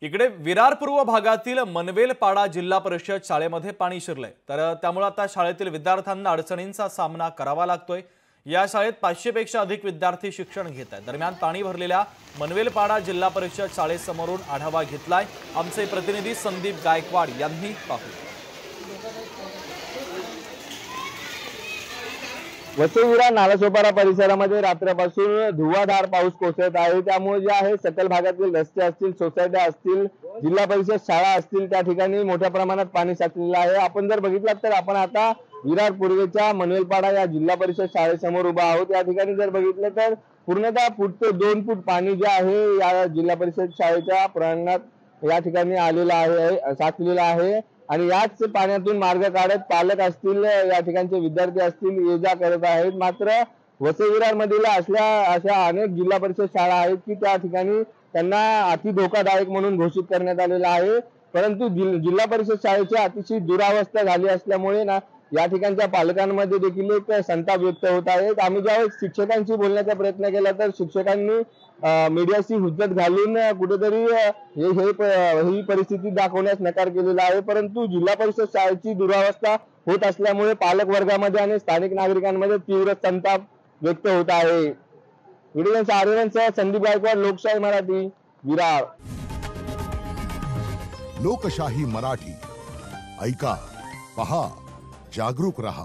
इकडे विरार पूर्व भागातील मनवेलपाडा जिल्हा परिषद शाळेमध्ये पाणी शिरलंय, तर त्यामुळे आता शाळेतील विद्यार्थ्यांना अडचणींचा सामना करावा लागतोय। या शाळेत 500 पेक्षा अधिक विद्यार्थी शिक्षण घेत आहेत। दरम्यान पाणी भरलेल्या मनवेलपाडा जिल्हा परिषद शाळेसमोरून आढावा घेतलाय आमचे प्रतिनिधी संदीप गायकवाड यांनी। पाहू वसई-विरार नालासोपारा परिसरामध्ये रात्रपासून धुवाधार पाऊस कोसळत आहे। त्यामुळे जे आहे सकल भागातील रस्ते असतील, सोसायट्या असतील, जिल्हा परिषद शाळा असतील, त्या ठिकाणी मोठ्या प्रमाणात पाणी साचलेलं आहे। आपण जर बघितलं तर आपण आता विरार पूर्वेच्या मनवेलपाडा या जिल्हा परिषद शाळेसमोर उभा आहोत। या ठिकाणी जर बघितलं तर पूर्णतः फूट ते 2 फूट पाणी जे आहे या जिल्हा परिषद शाळेच्या प्रांगणात या ठिकाणी आलेलं आहे, साचलेलं आहे। आणि याच पाण्यातून मार्ग काढत पालक असतील, या ठिकाणचे विद्यार्थी असतील, ये जा करत आहेत। मात्र वसई-विरार मधील अशा अनेक जिल्हा परिषद शाळा आहेत की त्या ठिकाणी त्यांना अति धोकादायक म्हणून घोषित करण्यात आलेलं आहे। परंतु जिल्हा परिषद शाळेची अतिशय दुरावस्था झाली असल्यामुळे ना या ठिकाणच्या पालकांमध्ये देखील एक संताप व्यक्त होत आहे। आम्ही ज्यावेळेस शिक्षकांशी बोलण्याचा प्रयत्न केला तर शिक्षकांनी मीडियाशी हुज्जत घालून कुठेतरी ही परिस्थिती दाखवण्यास नकार केलेला आहे। परंतु जिल्हा परिषद शाळेची दुरावस्था होत असल्यामुळे पालक वर्गामध्ये आणि स्थानिक नागरिकांमध्ये तीव्र संताप व्यक्त होत आहे। व्हिडिओ संदीप गायकवाड, लोकशाही मराठी, विरार। लोकशाही मराठी, ऐका, पहा, जागरूक रहा।